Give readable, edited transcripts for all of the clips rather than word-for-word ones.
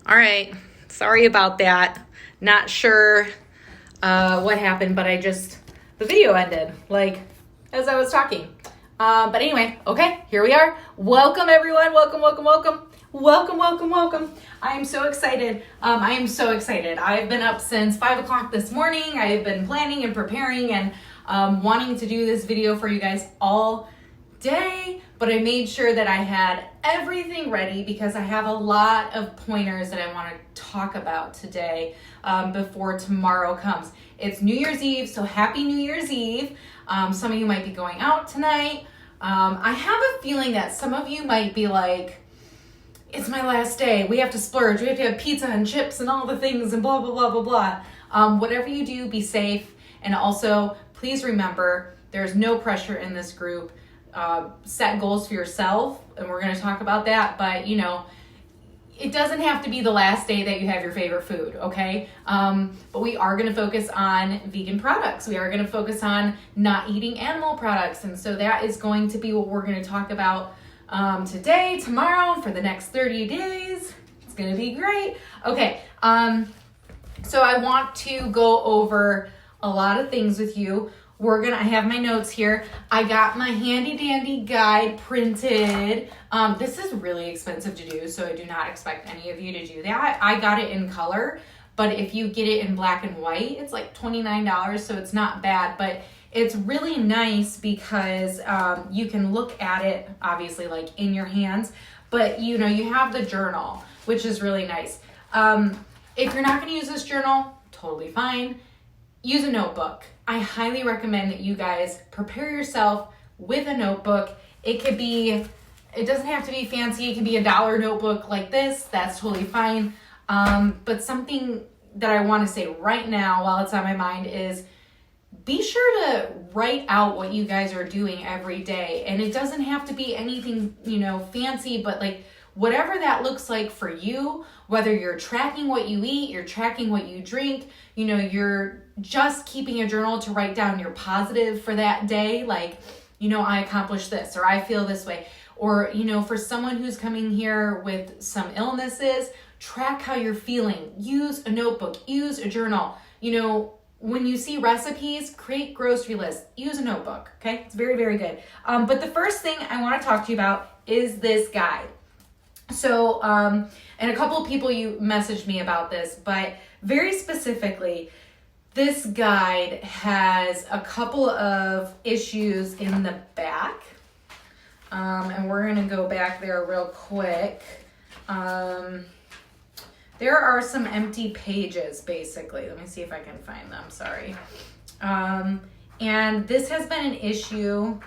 All right. Sorry about that. Not sure what happened, but the video ended, like, as I was talking. But anyway, okay, here we are. Welcome, everyone. Welcome. I am so excited. I've been up since 5 o'clock this morning. I have been planning and preparing and wanting to do this video for you guys all day, but I made sure that I had everything ready because I have a lot of pointers that I want to talk about today before tomorrow comes. It's New Year's Eve, so happy New Year's Eve. Some of you might be going out tonight. I have a feeling that some of you might be like, it's my last day. We have to splurge. We have to have pizza and chips and all the things and blah, blah, blah, blah, blah. Whatever you do, be safe. And also, please remember, there's no pressure in this group. Set goals for yourself, and we're going to talk about that, but it doesn't have to be the last day that you have your favorite food, okay? But we are going to focus on vegan products. We are going to focus on not eating animal products, and so that is going to be what we're going to talk about today, tomorrow, for the next 30 days. It's going to be great. Okay, so I want to go over a lot of things with you. I have my notes here. I got my handy dandy guide printed. This is really expensive to do, so I do not expect any of you to do that. I got it in color, but if you get it in black and white, it's like $29, so it's not bad, but it's really nice because you can look at it, obviously, like in your hands, but you have the journal, which is really nice. If you're not going to use this journal, totally fine. Use a notebook. I highly recommend that you guys prepare yourself with a notebook. It doesn't have to be fancy. It can be a $1 notebook like this. That's totally fine. But something that I want to say right now while it's on my mind is be sure to write out what you guys are doing every day. And it doesn't have to be anything, fancy, but like whatever that looks like for you, whether you're tracking what you eat, you're tracking what you drink, you're just keeping a journal to write down your positive for that day, like, I accomplished this, or I feel this way, or, for someone who's coming here with some illnesses, track how you're feeling, use a notebook, use a journal, when you see recipes, create grocery lists, use a notebook, okay? It's very, very good. But the first thing I want to talk to you about is this guide. So, and a couple of people you messaged me about this, but very specifically, this guide has a couple of issues in the back, and we're going to go back there real quick. There are some empty pages, basically. Let me see if I can find them, sorry. And this has been an issue.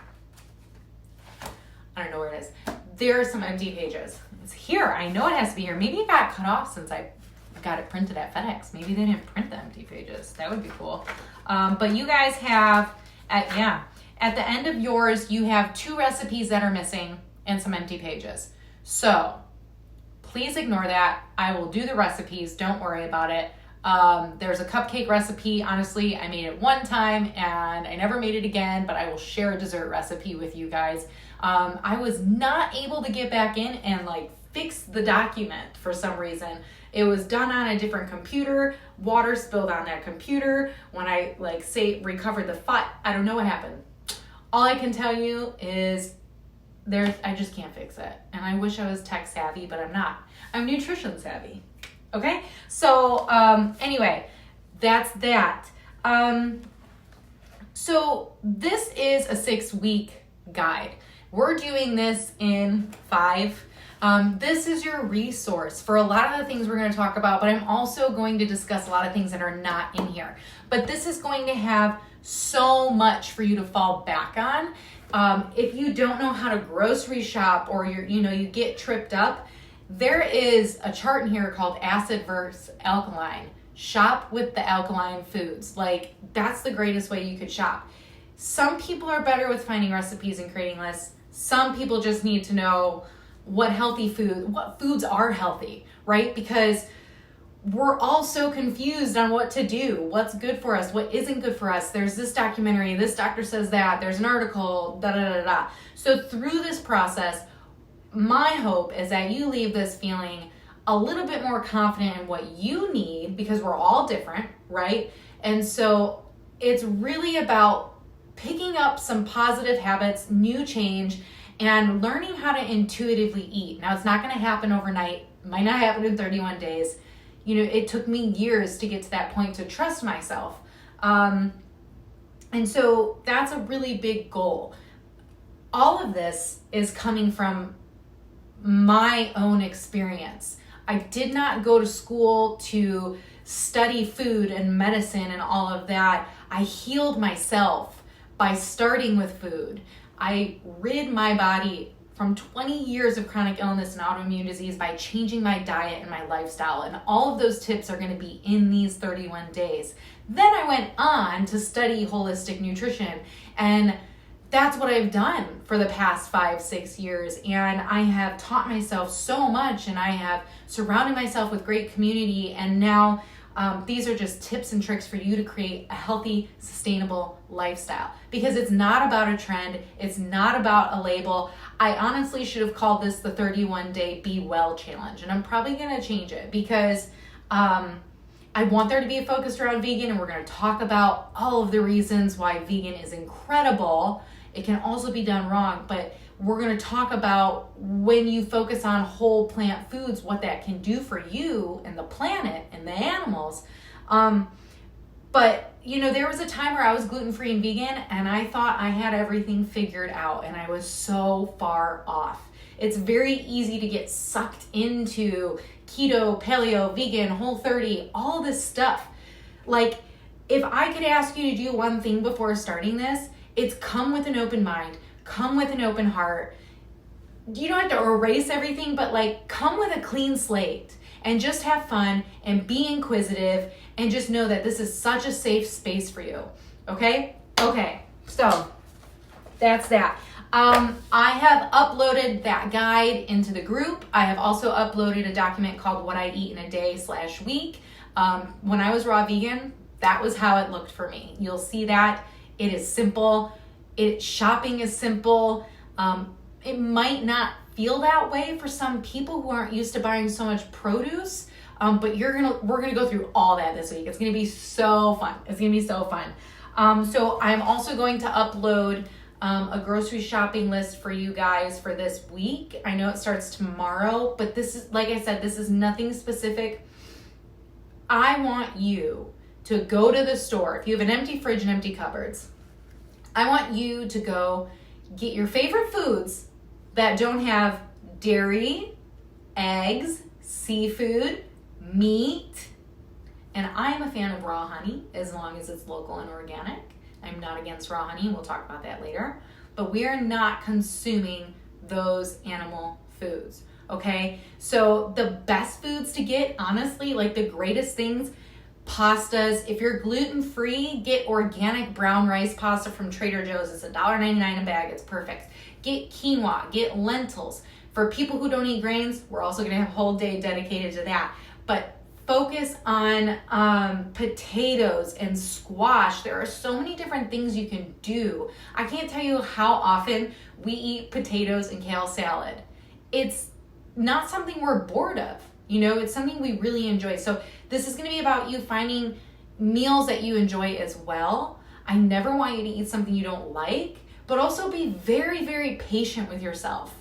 I don't know where it is. There are some empty pages. It's here. I know it has to be here. Maybe it got cut off since I got it printed at FedEx. Maybe they didn't print the empty pages. That would be cool. But you guys have, at the end of yours, you have 2 recipes that are missing and some empty pages. So please ignore that. I will do the recipes. Don't worry about it. There's a cupcake recipe. Honestly, I made it one time and I never made it again, but I will share a dessert recipe with you guys. I was not able to get back in and fix the document for some reason. It was done on a different computer. Water spilled on that computer. When I recovered the file, I don't know what happened. All I can tell you is I just can't fix it. And I wish I was tech savvy, but I'm not. I'm nutrition savvy. Okay? So, anyway, that's that. So this is a 6-week guide. We're doing this in 5. This is your resource for a lot of the things we're going to talk about, but I'm also going to discuss a lot of things that are not in here. But this is going to have so much for you to fall back on. If you don't know how to grocery shop or you get tripped up, there is a chart in here called acid versus alkaline. Shop with the alkaline foods. That's the greatest way you could shop. Some people are better with finding recipes and creating lists. Some people just need to know what foods are healthy, right? Because we're all so confused on what to do, what's good for us, what isn't good for us. There's this documentary, this doctor says that, there's an article, da-da-da-da. So through this process, my hope is that you leave this feeling a little bit more confident in what you need, because we're all different, right? And so it's really about picking up some positive habits, new change, and learning how to intuitively eat. Now, it's not going to happen overnight. It might not happen in 31 days. You know, it took me years to get to that point to trust myself. And so that's a really big goal. All of this is coming from my own experience. I did not go to school to study food and medicine and all of that. I healed myself by starting with food. I rid my body from 20 years of chronic illness and autoimmune disease by changing my diet and my lifestyle. And all of those tips are going to be in these 31 days. Then I went on to study holistic nutrition, and that's what I've done for the past 5-6 years. And I have taught myself so much, and I have surrounded myself with great community. And now these are just tips and tricks for you to create a healthy, sustainable lifestyle, because it's not about a trend. It's not about a label. I honestly should have called this the 31-day Be Well Challenge, and I'm probably going to change it because I want there to be a focus around vegan, and we're going to talk about all of the reasons why vegan is incredible. It can also be done wrong, but we're going to talk about when you focus on whole plant foods, what that can do for you and the planet and the animals. But, you know, there was a time where I was gluten-free and vegan, and I thought I had everything figured out, and I was so far off. It's very easy to get sucked into keto, paleo, vegan, Whole30, all this stuff. Like, if I could ask you to do one thing before starting this, it's come with an open mind, come with an open heart. You don't have to erase everything, but like come with a clean slate and just have fun and be inquisitive and just know that this is such a safe space for you. Okay? Okay, so that's that. I have uploaded that guide into the group. I have also uploaded a document called What I Eat in a Day /week. When I was raw vegan, that was how it looked for me. You'll see that. It is simple. Shopping is simple. It might not feel that way for some people who aren't used to buying so much produce, but we're gonna go through all that this week. It's gonna be so fun. It's gonna be so fun. So I'm also going to upload a grocery shopping list for you guys for this week. I know it starts tomorrow, but this is, like I said, this is nothing specific. I want you to go to the store. If you have an empty fridge and empty cupboards, I want you to go get your favorite foods that don't have dairy, eggs, seafood, meat, and I'm a fan of raw honey as long as it's local and organic. I'm not against raw honey, we'll talk about that later, but we are not consuming those animal foods, okay? So the best foods to get, honestly, like the greatest things, pastas. If you're gluten-free, get organic brown rice pasta from Trader Joe's. It's $1.99 a bag. It's perfect. Get quinoa, get lentils. For people who don't eat grains, we're also gonna have a whole day dedicated to that. But focus on potatoes and squash. There are so many different things you can do. I can't tell you how often we eat potatoes and kale salad. It's not something we're bored of. You know, it's something we really enjoy. So this is going to be about you finding meals that you enjoy as well. I never want you to eat something you don't like, but also be very, very patient with yourself.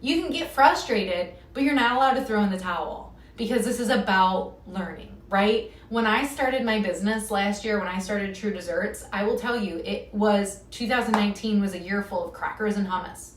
You can get frustrated, but you're not allowed to throw in the towel because this is about learning, right? When I started my business last year, when I started True Desserts, I will tell you, 2019 was a year full of crackers and hummus.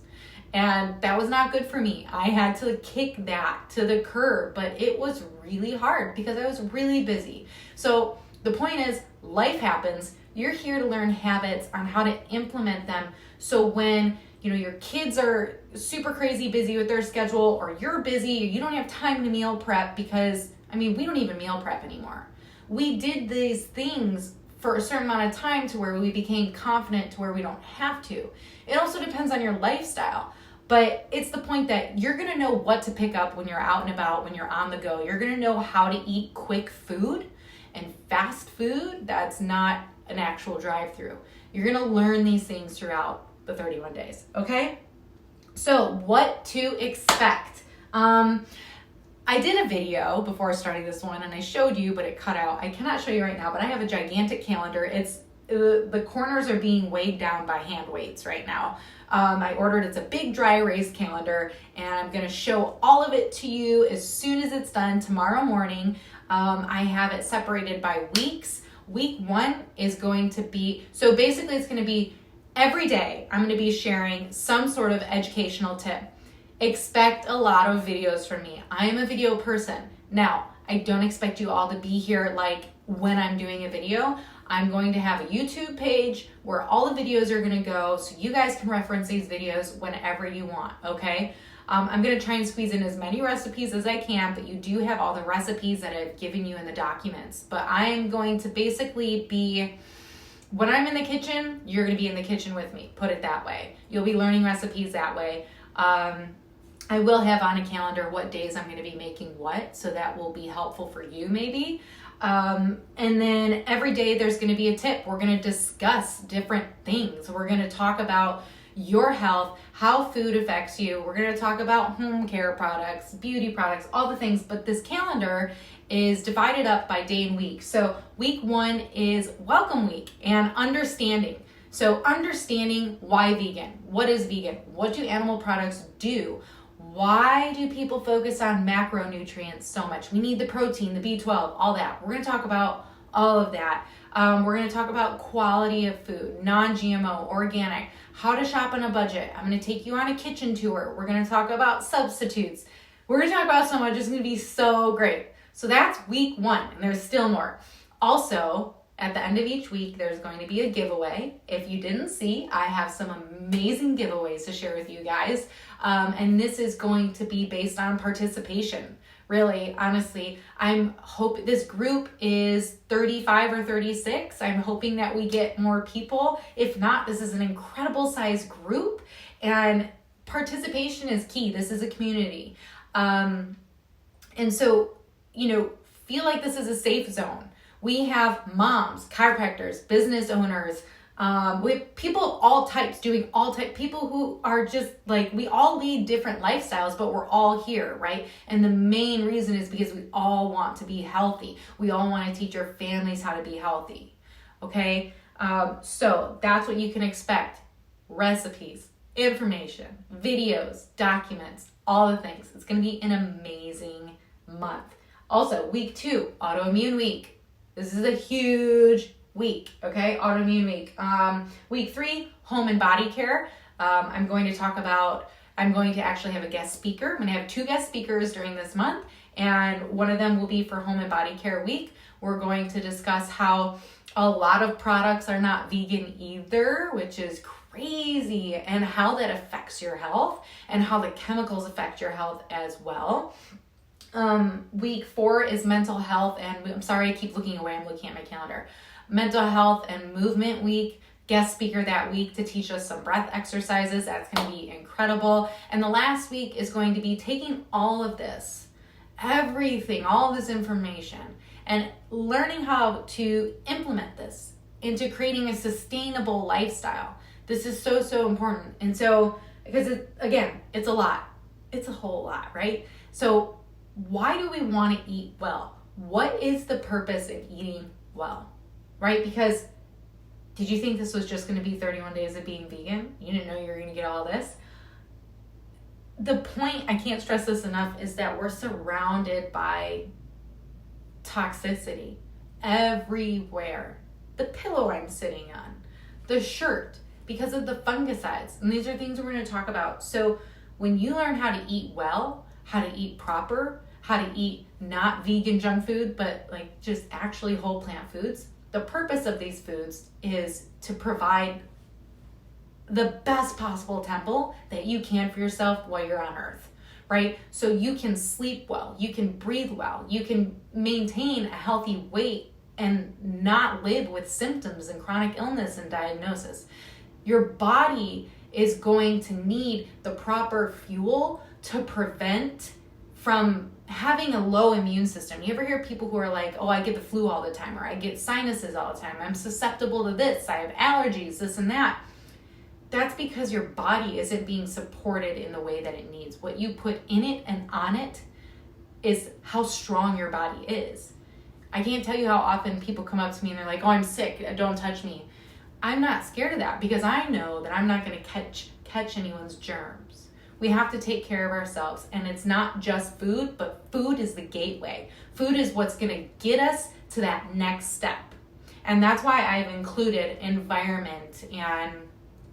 And that was not good for me. I had to kick that to the curb, but it was really hard because I was really busy. So the point is, life happens. You're here to learn habits on how to implement them. So when your kids are super crazy busy with their schedule, or you're busy, or you don't have time to meal prep, because we don't even meal prep anymore. We did these things for a certain amount of time to where we became confident to where we don't have to. It also depends on your lifestyle. But it's the point that you're going to know what to pick up when you're out and about, when you're on the go. You're going to know how to eat quick food and fast food that's not an actual drive-through. You're going to learn these things throughout the 31 days, okay? So what to expect? I I did a video before starting this one and I showed you, but it cut out. I cannot show you right now, but I have a gigantic calendar. It's the corners are being weighed down by hand weights right now. I ordered, it's a big dry erase calendar, and I'm gonna show all of it to you as soon as it's done tomorrow morning. I have it separated by weeks. Week 1 is going to be, so basically it's gonna be every day I'm gonna be sharing some sort of educational tip. Expect a lot of videos from me. I am a video person. Now, I don't expect you all to be here like when I'm doing a video. I'm going to have a YouTube page where all the videos are gonna go so you guys can reference these videos whenever you want, okay? I'm gonna try and squeeze in as many recipes as I can, but you do have all the recipes that I've given you in the documents. But I'm going to basically be, when I'm in the kitchen, you're gonna be in the kitchen with me, put it that way. You'll be learning recipes that way. I will have on a calendar what days I'm gonna be making what, so that will be helpful for you maybe. And then every day there's going to be a tip. We're going to discuss different things. We're going to talk about your health, how food affects you. We're going to talk about home care products, beauty products, all the things. But this calendar is divided up by day and week. So week 1 is welcome week and understanding. So understanding why vegan. What is vegan? What do animal products do? Why do people focus on macronutrients so much? We need the protein, the B12, all that. We're going to talk about all of that. We're going to talk about quality of food, non-GMO, organic, how to shop on a budget. I'm going to take you on a kitchen tour. We're going to talk about substitutes. We're going to talk about so much. It's going to be so great. So that's week 1, and there's still more. Also, at the end of each week, there's going to be a giveaway. If you didn't see, I have some amazing giveaways to share with you guys. And this is going to be based on participation. Really, honestly, this group is 35 or 36. I'm hoping that we get more people. If not, this is an incredible size group, and participation is key. This is a community. And so, feel like this is a safe zone. We have moms, chiropractors, business owners, we have people all types doing all types, people who are just like, we all lead different lifestyles, but we're all here, right? And the main reason is because we all want to be healthy. We all want to teach our families how to be healthy, okay? So that's what you can expect. Recipes, information, videos, documents, all the things. It's going to be an amazing month. Also, week 2, autoimmune week. This is a huge week, okay? Autoimmune week. Week 3, home and body care. I'm going to actually have a guest speaker. I'm going to have 2 guest speakers during this month, and one of them will be for home and body care week. We're going to discuss how a lot of products are not vegan either, which is crazy, and how that affects your health and how the chemicals affect your health as well. Week 4 is mental health, and I'm sorry I keep looking away, I'm looking at my calendar. Mental health and movement week, guest speaker that week to teach us some breath exercises. That's going to be incredible. And the last week is going to be taking all of this, everything, all this information, and learning how to implement this into creating a sustainable lifestyle. This is so, so important. And so, because it's a lot. It's a whole lot, right? So why do we want to eat well? What is the purpose of eating well, right? Because did you think this was just going to be 31 days of being vegan? You didn't know you were going to get all this? The point, I can't stress this enough, is that we're surrounded by toxicity everywhere. The pillow I'm sitting on, the shirt, because of the fungicides. And these are things we're going to talk about. So when you learn how to eat well, how to eat proper, how to eat not vegan junk food, but like just actually whole plant foods, the purpose of these foods is to provide the best possible temple that you can for yourself while you're on earth, right? So you can sleep well, you can breathe well, you can maintain a healthy weight and not live with symptoms and chronic illness and diagnosis. Your body is going to need the proper fuel to prevent from having a low immune system. You ever hear people who are like, oh, I get the flu all the time, or I get sinuses all the time, I'm susceptible to this, I have allergies, this and that. That's because your body isn't being supported in the way that it needs. What you put in it and on it is how strong your body is. I can't tell you how often people come up to me and they're like, oh, I'm sick, don't touch me. I'm not scared of that because I know that I'm not going to catch anyone's germs. We have to take care of ourselves, and it's not just food, but food is the gateway. Food is what's going to get us to that next step. And that's why I've included environment and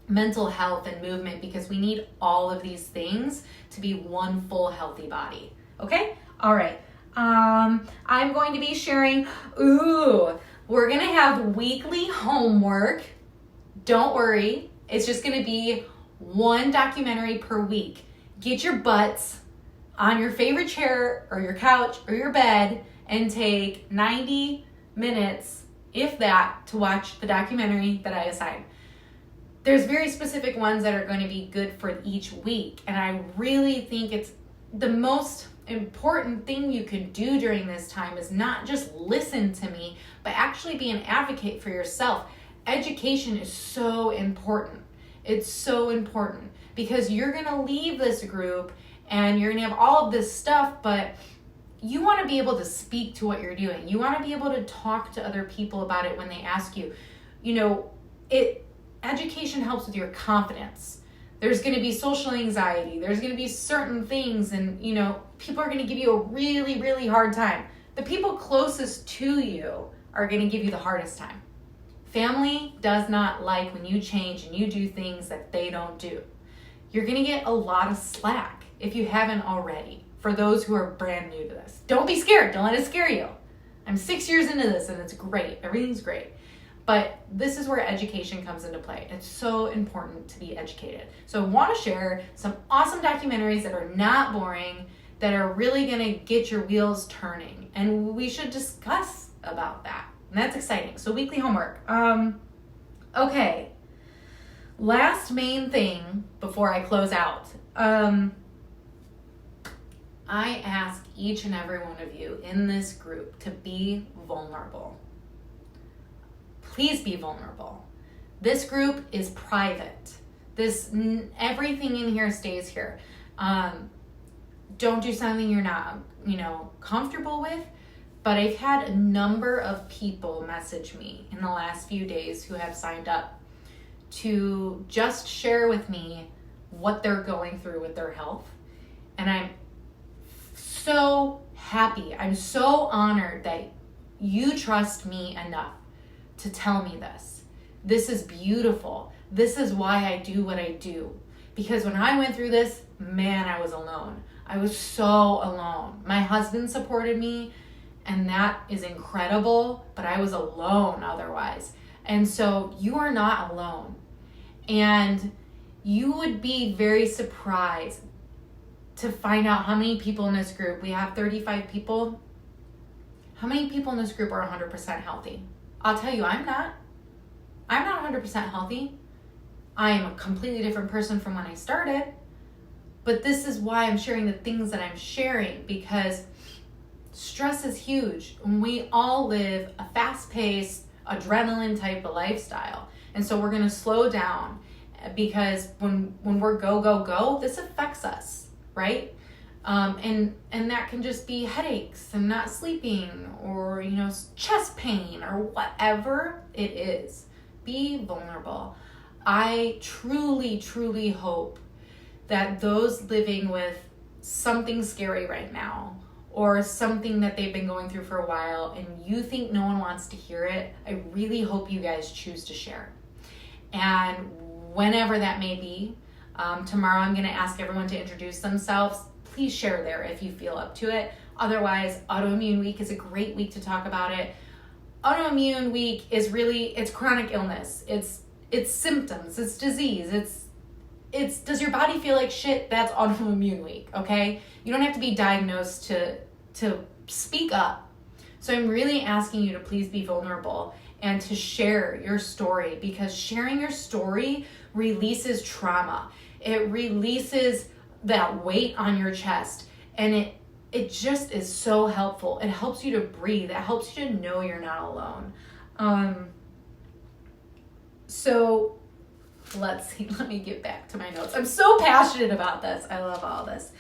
mental health and movement, because we need all of these things to be one full healthy body. Okay? All right. I'm going to be sharing, we're going to have weekly homework. Don't worry. It's just going to be one documentary per week. Get your butts on your favorite chair or your couch or your bed and take 90 minutes, if that, to watch the documentary that I assign. There's very specific ones that are going to be good for each week, and I really think it's the most important thing you can do during this time is not just listen to me, but actually be an advocate for yourself. Education is so important. It's so important because you're going to leave this group and you're going to have all of this stuff, but you want to be able to speak to what you're doing. You want to be able to talk to other people about it when they ask you. Education helps with your confidence. There's going to be social anxiety. There's going to be certain things, and people are going to give you a really, really hard time. The people closest to you are going to give you the hardest time. Family does not like when you change and you do things that they don't do. You're going to get a lot of slack if you haven't already. For those who are brand new to this, don't be scared. Don't let it scare you. I'm 6 years into this and it's great. Everything's great. But this is where education comes into play. It's so important to be educated. So I want to share some awesome documentaries that are not boring, that are really going to get your wheels turning. And we should discuss about that. And that's exciting. So weekly homework. Okay. Last main thing before I close out. I ask each and every one of you in this group to be vulnerable. Please be vulnerable. This group is private. Everything in here stays here. Don't do something you're not, comfortable with. But I've had a number of people message me in the last few days who have signed up to just share with me what they're going through with their health. And I'm so happy. I'm so honored that you trust me enough to tell me this. This is beautiful. This is why I do what I do. Because when I went through this, man, I was alone. I was so alone. My husband supported me, and that is incredible, but I was alone otherwise. And so you are not alone. And you would be very surprised to find out how many people in this group, we have 35 people, how many people in this group are 100% healthy? I'll tell you, I'm not 100% healthy. I am a completely different person from when I started. But this is why I'm sharing the things that I'm sharing, because stress is huge. And we all live a fast-paced, adrenaline type of lifestyle. And so we're going to slow down, because when we're go, this affects us, right? And that can just be headaches and not sleeping, or, chest pain, or whatever it is. Be vulnerable. I truly, truly hope that those living with something scary right now, or something that they've been going through for a while, and you think no one wants to hear it, I really hope you guys choose to share. And whenever that may be, tomorrow I'm going to ask everyone to introduce themselves. Please share there if you feel up to it. Otherwise, Autoimmune Week is a great week to talk about it. Autoimmune Week is it's chronic illness. It's symptoms, it's disease, it's does your body feel like shit? That's Autoimmune Week, okay? You don't have to be diagnosed to speak up. So I'm really asking you to please be vulnerable and to share your story, because sharing your story releases trauma. It releases that weight on your chest, and it just is so helpful. It helps you to breathe. It helps you to know you're not alone. So let's see, let me get back to my notes. I'm so passionate about this. I love all this.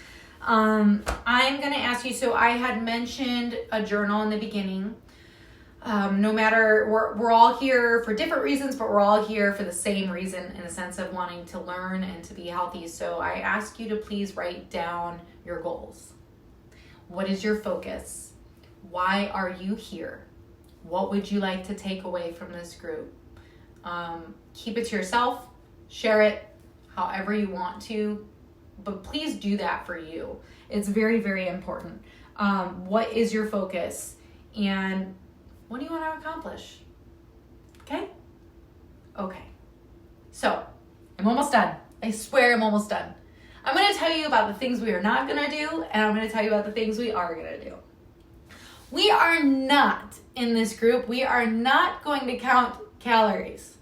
I'm going to ask you, so I had mentioned a journal in the beginning. No matter, we're all here for different reasons, but we're all here for the same reason in the sense of wanting to learn and to be healthy. So I ask you to please write down your goals. What is your focus? Why are you here? What would you like to take away from this group? Keep it to yourself, share it however you want to, but please do that for you. It's very, very important. What is your focus? And what do you want to accomplish? Okay? Okay. So, I'm almost done. I swear I'm almost done. I'm going to tell you about the things we are not going to do, and I'm going to tell you about the things we are going to do. We are not, in this group, we are not going to count calories.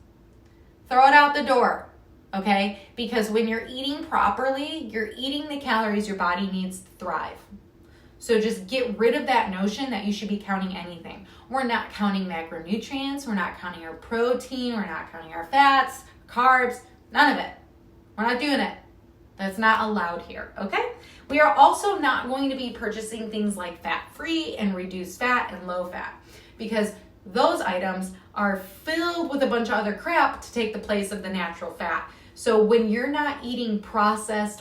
Throw it out the door, okay? Because when you're eating properly, you're eating the calories your body needs to thrive. So just get rid of that notion that you should be counting anything. We're not counting macronutrients. We're not counting our protein. We're not counting our fats, carbs, none of it. We're not doing it. That's not allowed here, okay? We are also not going to be purchasing things like fat-free and reduced fat and low fat because those items are filled with a bunch of other crap to take the place of the natural fat. So when you're not eating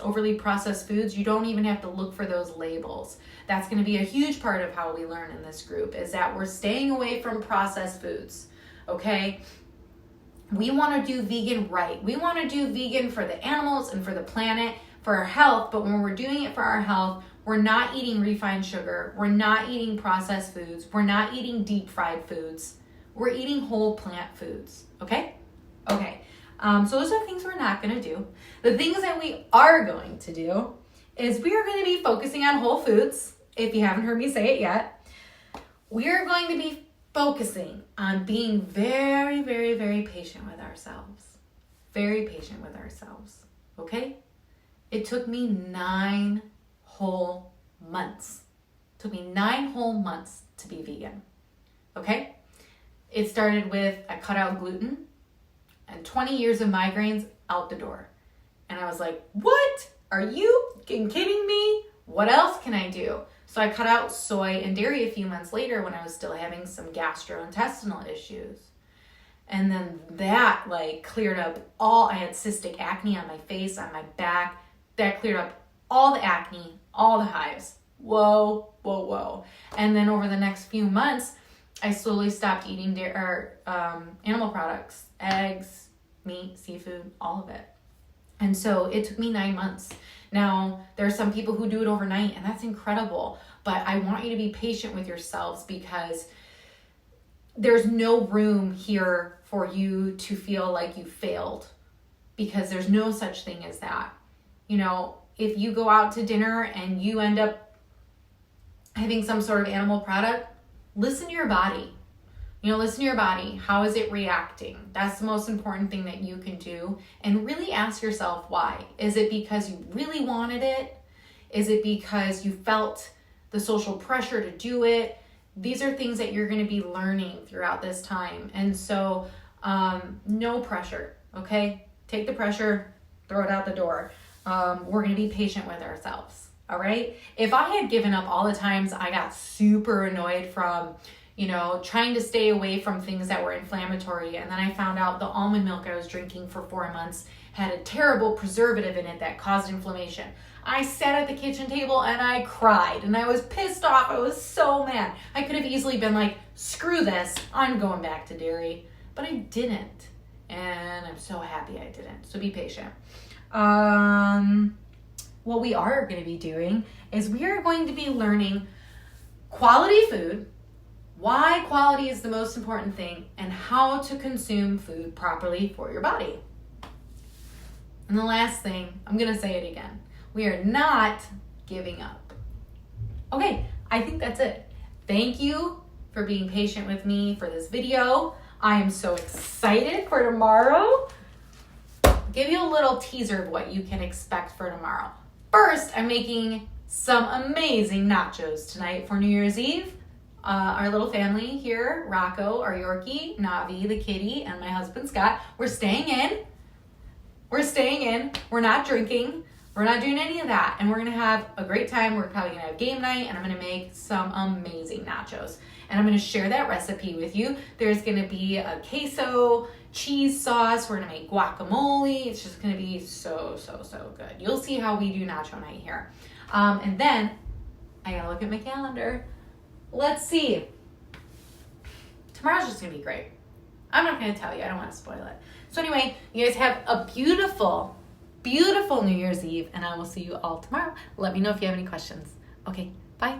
overly processed foods, you don't even have to look for those labels. That's going to be a huge part of how we learn in this group, is that we're staying away from processed foods, okay? We want to do vegan right. We want to do vegan for the animals and for the planet, for our health, but when we're doing it for our health, we're not eating refined sugar. We're not eating processed foods. We're not eating deep fried foods. We're eating whole plant foods, okay? Okay. So those are the things we're not going to do. The things that we are going to do is we are going to be focusing on whole foods. If you haven't heard me say it yet, we are going to be focusing on being very, very, very patient with ourselves. Very patient with ourselves, okay? It took me 9 whole months. It took me 9 whole months to be vegan, okay? It started with I cut out gluten and 20 years of migraines out the door. And I was like, what? Are you kidding me? What else can I do? So I cut out soy and dairy a few months later when I was still having some gastrointestinal issues. And then that cleared up I had cystic acne on my face, on my back. That cleared up all the acne, all the hives. Whoa, whoa, whoa. And then over the next few months, I slowly stopped eating animal products, eggs, meat, seafood, all of it. And so it took me 9 months. Now, there are some people who do it overnight, and that's incredible. But I want you to be patient with yourselves because there's no room here for you to feel like you failed, because there's no such thing as that. You know, if you go out to dinner and you end up having some sort of animal product, listen to your body. Listen to your body. How is it reacting? That's the most important thing that you can do. And really ask yourself why. Is it because you really wanted it? Is it because you felt the social pressure to do it? These are things that you're going to be learning throughout this time. And so no pressure, okay? Take the pressure, throw it out the door. We're going to be patient with ourselves, all right? If I had given up all the times I got super annoyed from trying to stay away from things that were inflammatory. And then I found out the almond milk I was drinking for 4 months had a terrible preservative in it that caused inflammation. I sat at the kitchen table and I cried and I was pissed off. I was so mad. I could have easily been like, screw this, I'm going back to dairy. But I didn't. And I'm so happy I didn't. So be patient. What we are going to be doing is we are going to be learning quality food, why quality is the most important thing, and how to consume food properly for your body. And the last thing, I'm going to say it again. We are not giving up. Okay, I think that's it. Thank you for being patient with me for this video. I am so excited for tomorrow. Give you a little teaser of what you can expect for tomorrow. First, I'm making some amazing nachos tonight for New Year's Eve. Our little family here, Rocco, our Yorkie, Navi, the kitty, and my husband, Scott, we're staying in. We're not drinking. We're not doing any of that. And we're going to have a great time. We're probably going to have game night, and I'm going to make some amazing nachos. And I'm going to share that recipe with you. There's going to be a queso cheese sauce. We're going to make guacamole. It's just going to be so, so, so good. You'll see how we do nacho night here. And then I got to look at my calendar. Let's see. Tomorrow's just going to be great. I'm not going to tell you. I don't want to spoil it. So anyway, you guys have a beautiful, beautiful New Year's Eve, and I will see you all tomorrow. Let me know if you have any questions. Okay, bye.